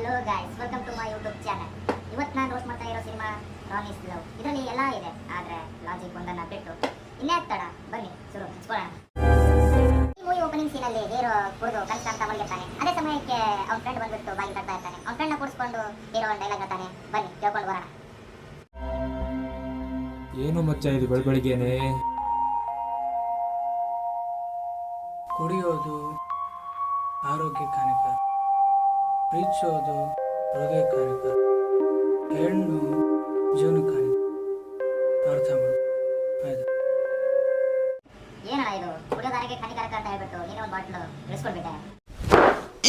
Hello guys, welcome to my YouTube channel. ಇವತ್ತು ನಾನು roast ಮಾಡ್ತಾ ಇರೋ ಸಿನಿಮಾ ರಾನೀಸ್ ಲವ್. ಇದರಲ್ಲಿ ಎಲ್ಲ ಇದೆ, ಆದರೆ ಲಾಜಿಕ್ ಒಂದನ್ನು ಬಿಟ್ಟು ಇನ್ನೇ ತಡ ಬನ್ನಿ ಶುರು ಹಚ್ಕೊಳ್ಳೋಣ. ಈ ಮೂವಿ ಓಪನಿಂಗ್ ಸೀನಲ್ಲಿ ಹೀರೋ ಕುಡಿದು ಕನಸು ಅಂತ ಮಲಗಿರ್ತಾನೆ. ಅದೇ ಸಮಯಕ್ಕೆ ಅವ್ನ ಫ್ರೆಂಡ್ ಬಂದ್ಬಿಟ್ಟು ಬಾಗಿ ತಡ್ತಾ ಇರ್ತಾನೆ. ಅವ್ನ ಫ್ರೆಂಡ್ನ ಕೂಡಿಸ್ಕೊಂಡು ಹೀರೋ ಒಂದು ಡೈಲಾಗ್ ಹೇಳ್ತಾನೆ. ಬನ್ನಿ ಕೇಳ್ಕೊಂಡು ಬರೋಣ. ಏನು ಮಚ್ಚ ಇದು ಬೆಳಬೆಳಿಗ್ಗೆನೆ? ಕುಡಿಯೋದು ಆರೋಗ್ಯಕ್ಕೆ ಹಾನಿಕರ, ಪ್ರೀತಿಸೋದು ಹೃದಯಕ್ಕೆ ಹಾನಿಕರ, ಹೆಣ್ಣು ಜೀವನಕ್ಕೆ ಹಾನಿಕರ. ಅರ್ಥ ಮಾಡು ಆಯ್ತು. ಏನಣ್ಣ ಇದು ಕುಡಿಯೋದು ಆರೋಗ್ಯಕ್ಕೆ ಹಾನಿಕಾರಕ ಅಂತ ಹೇಳ್ಬಿಟ್ಟು ನೀನೇ ಒಂದು ಬಾಟ್ಲು ಇಳಿಸ್ಕೊಂಡ್ಬಿಟ್ಟೆ.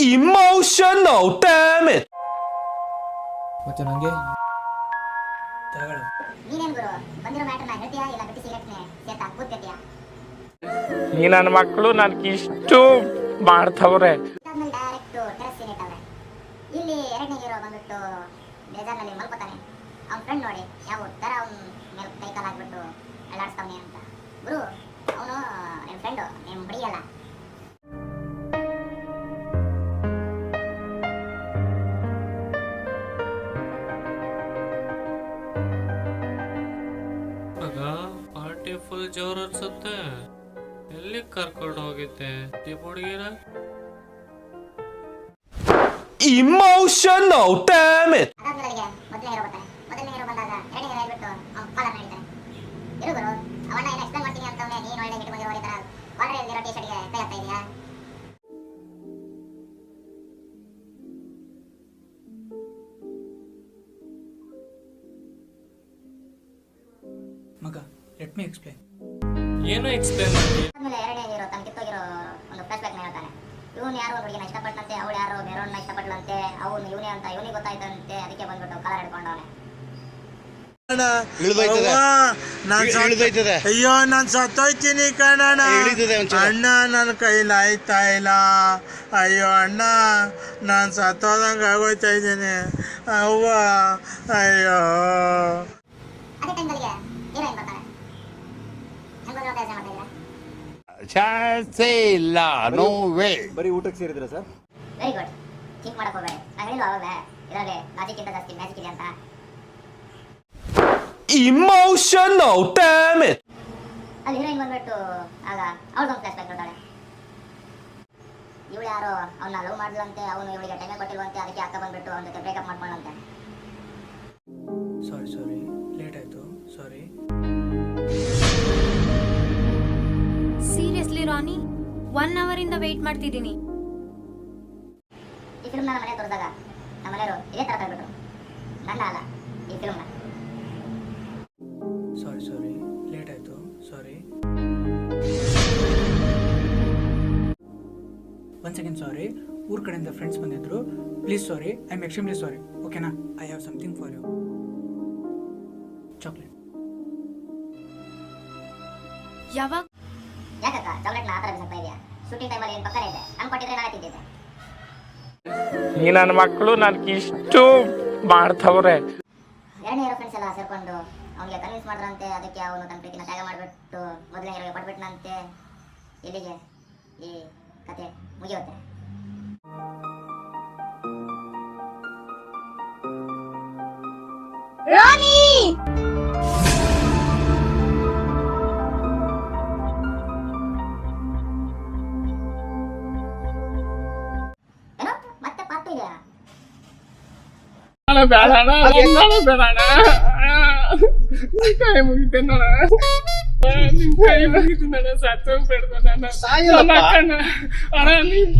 Emotional, damn it! ಮಚ್ಚ ನಂಗೆ ತಗೊಳ್ಳು. ನೀನೇನು ಗುರು ಬಂದಿರೋ ಮ್ಯಾಟರ್ನ ಹೇಳ್ತೀಯಾ ಇಲ್ಲ ಬಿಟ್ಟು ಸಿಗರೇಟ್ನೆ ಸೇತಾ ಕೂತ್ಕೊತೀಯಾ? ಈ ನನ್ನ ಮಕ್ಕಳು ನನಗಿಷ್ಟು ಮಾಡ್ತವ್ರೆ. ಇದಾದ್ಮೇಲೆ ಡೈರೆಕ್ಟ್ ಟೆರೆಸ್ ಸೀನ್ ಇಟ್ಟವ್ರೆ. ಇಲ್ಲಿ ಎರಡನೇ ಹೀರೋ ಬಂದ್ಬಿಟ್ಟು ಬೇಜಾರ್ನಲ್ಲಿ ಮಲ್ಕೋತಾನೆ. ಅವ್ನ ಫ್ರೆಂಡ್ ನೋಡಿ ಯಾವ ಥರ ಅವ್ನ ಮೇಲೆ ಕೈ ಕಾಲು ಹಾಕ್ಬಿಟ್ಟು ಅಲ್ಲಾಡಿಸ್ತಾವನೆ ಅಂತ. ಗುರು ಅವನು ನಿಮ್ಮ ಫ್ರೆಂಡು, ನಿಮ್ಮ ಹುಡುಗಿಯಲ್ಲ. ಆಗ ಪಾರ್ಟಿ ಫುಲ್ ಜೋರ್ ಅನ್ಸುತ್ತೆ. ಎಲ್ಲಿ ಕರ್ಕೊಂಡು ಹೋಗಿದ್ದೆ ಈ ಹುಡುಗಿನ? Emotional, damn it! ಅದಾದ್ಮೇಲೆ ಅಲ್ಲಿಗೆ ಮೊದಲನೇ ಹೀರೋ ಬರ್ತಾನೆ. ಮೊದಲನೇ ಹೀರೋ ಬಂದಾಗ ಎರಡನೇ ಹೀರೋ ಹೇಳ್ಬಿಟ್ಟು ಅವ್ನ ಕಾಲರ್ ನಡೀತಾನೆ. ಇರು ಗುರು, ಅವನ್ನ ಏನು ಎಕ್ಸ್ಪ್ಲೇನ್ ಮಾಡ್ತೀನಿ ಅಂತವನೇ. ನೀನು ಒಳ್ಳೆ ಇಟ್ಕೊಂಡಿರೋ ಈ ಥರ ಕಾಲರಲ್ಲಿರೋ ಟಿ ಶರ್ಟ್ಗೆ ಕೈ ಹಾಕ್ತಾ ಇದೆಯಾ? ಮಗ, ಲೆಟ್ ಮಿ ಎಕ್ಸ್ಪ್ಲೇನ್. ಏನು ಎಕ್ಸ್ಪ್ಲೇನ್ ಮಾಡಿ? ಆದ್ಮೇಲೆ ಎರಡನೇ ಹೀರೋ ತನ್ನ ಕಿತ್ತೋಗಿರೋ ಒಂದು ಫ್ಲಾಶ್ ಬ್ಯಾಕ್ ಹೇಳ್ತಾನೆ. ಇವನು ಯಾರೋ ಒಂದು ಹುಡುಗಿನ ಇಷ್ಟಪಟ್ಟಂತೆ, ಅವಳು ಯಾರೋ ಬೇರೆಯವ್ರನ್ನ ಇಷ್ಟಪಟ್ಲಂತೆ. ಅವನು ಇವನೇ ಅಂತ ಇವನಿಗೆ ಗೊತ್ತಾಯ್ತಂತೆ. ಅದಕ್ಕೆ ಬಂದ್ಬಿಟ್ಟು ಕಾಲರ್ ಹಿಡ್ಕೊಂಡವನೆ. ಅಯ್ಯೋ ನಾನ್ ಸತ್ತೋಯ್ತೀನಿ ಕಣಣ್ಣ. ಅಣ್ಣ ನನ್ನ ಕೈಲಿ ಆಯ್ತಾ ಇಲ್ಲ. ಅಯ್ಯೋ ಅಣ್ಣ, ನಾನ್ ಸತ್ತೋದಂಗ ಆಗೋಯ್ತಾ ಇದ್ದೀನಿ. ಅವ್ವ ಅಯ್ಯೋ. ಅದೇ ಟೈಮ್ಗಳಿಗೆ ಹೀರೋಯಿನ್ ಬರ್ತಾನೆ. ಹೆಂಗ್ ಬಂದ್ರು ಅಂತ ಯೋಚನೆ ಮಾಡ್ತಾ ಇದ್ದೀರಾ? ಚಾನ್ಸೇ ಇಲ್ಲ, ನೋ ವೇ. ಬರೀ ಊಟಕ್ಕೆ ಸೇರಿದ್ರ ಸರ್? Very good. ಥಿಂಕ್ ಮಾಡಕ್ ಹೋಗ್ಬೇಡಿ. ನಾನು ಹೇಳಿಲ್ಲ ಅವಾಗಲೇ ಇದರಲ್ಲಿ ಲಾಜಿಕ್ಕಿಂತ ಜಾಸ್ತಿ ಮ್ಯಾಜಿಕ್ ಇದೆ ಅಂತ. Emotional, damn it! ಅಲ್ಲಿ ಹೀರೋಯಿನ್ ಬಂದ್ಬಿಟ್ಟು ಆಗ ಅವಳದೊಂದು ಫ್ಲಾಶ್ ಬ್ಯಾಕ್ ನೋಡ್ತಾಳೆ. ಇವಳು ಯಾರೋ ಅವನ್ನ ಲವ್ ಮಾಡ್ಲಂತೆ. ಅವನು ಇವಳಿಗೆ ಟೈಮೇ ಕೊಟ್ಟಿಲ್ವಂತೆ. ಅದಕ್ಕೆ ಅಕ್ಕ ಬಂದ್ಬಿಟ್ಟು ಅವನ ಜೊತೆ ಬ್ರೇಕಪ್ ಮಾಡ್ಕೊಂಡಂತೆ. ಸಾರಿ ಲೇಟ್ ಆಯಿತು, ಸಾರಿ. ಸೀರಿಯಸ್ಲಿ ರಾನಿ, 1 hour ಇಂದ ವೇಟ್ ಮಾಡ್ತಿದ್ದೀನಿ. ಈ ಫಿಲ್ಮ್ನ ನಮ್ಮ ಮನೆ ತೋರಿಸಿದಾಗ ನಮ್ಮ ಮನೆಯವರು ಇದೇ ಥರ ತಗೊಂಡ್ಬಿಟ್ರು. ನನ್ನ ಅಲ್ಲ, ಈ ಫಿಲ್ಮ್ನ. ಸಾರಿ ಲೇಟ್ ಆಯಿತು, ಸಾರಿ. ಒನ್ ಸೆಕೆಂಡ್, ಸಾರಿ. ಊರ್ ಕಡೆಯಿಂದ ಫ್ರೆಂಡ್ಸ್ ಬಂದಿದ್ರು. Please sorry, I am extremely sorry. ಓಕೆನಾ? I have something for you. Chocolate. ಯಾವಾಗ? ಯಾಕಕ್ಕ ಚಾಕ್ಲೇಟ್ನ ಆ ಥರ ಬಿಸಾಕ್ತಾ ಇದೆಯಾ? ಶೂಟಿಂಗ್ ಟೈಮಲ್ಲಿ ಏನು ಪಕ್ಕನೇ ಇದೆ. ನಾನು ಕೊಟ್ಟಿದ್ರೆ ನಾಳೆ ತಿಂದಿದ್ದೆ. ಈ ನನ್ನ ಮಕ್ಕಳು ನನಗಿಷ್ಟು ಮಾಡ್ತವ್ರೆ. ಎರಡನೇ ಹೀರೋ ಫ್ರೆಂಡ್ಸ್ ಎಲ್ಲ ಸೇರ್ಕೊಂಡು ಅವನಿಗೆ ಕನ್ವಿನ್ಸ್ ಮಾಡಿದ್ರಂತೆ. ಅದಕ್ಕೆ ಅವನು ತನ್ನ ಪ್ರೀತಿನ ತ್ಯಾಗ ಮಾಡಿಬಿಟ್ಟು ಮೊದಲನೇ ಹೀರೋಗೆ ಪಡ್ಬಿಟ್ನಂತೆ. ಇಲ್ಲಿಗೆ ಈ ಕತೆ ಮುಗಿಯುತ್ತೆ. ಏನೋ ಮತ್ತೆ ಪಾರ್ಟ್ ಇದೆಯಾ? ಬೇಡಣ, ಬೇಡಣ. ಕೈ ಮುಗಿತೆ ನೋಡ, ಕೈ ಮುಗಿತು ನನ್ನ. ಸತ್ತು ಬಿಡ್ದು ನನ್ನ. ಅಣ್ಣ ನೀನ್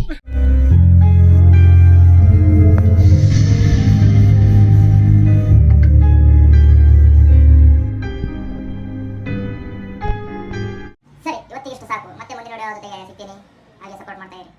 ಸರಿ, ಇವತ್ತಿಗೆ ಇಷ್ಟು ಸಾಕು. ಮತ್ತೆ ಮುಂದಿನ ವಿಡಿಯೋ ಜೊತೆಗೆ ಸಿಗ್ತೀನಿ. ಹಾಗೆ ಸಪೋರ್ಟ್ ಮಾಡ್ತಾ ಇರಿ.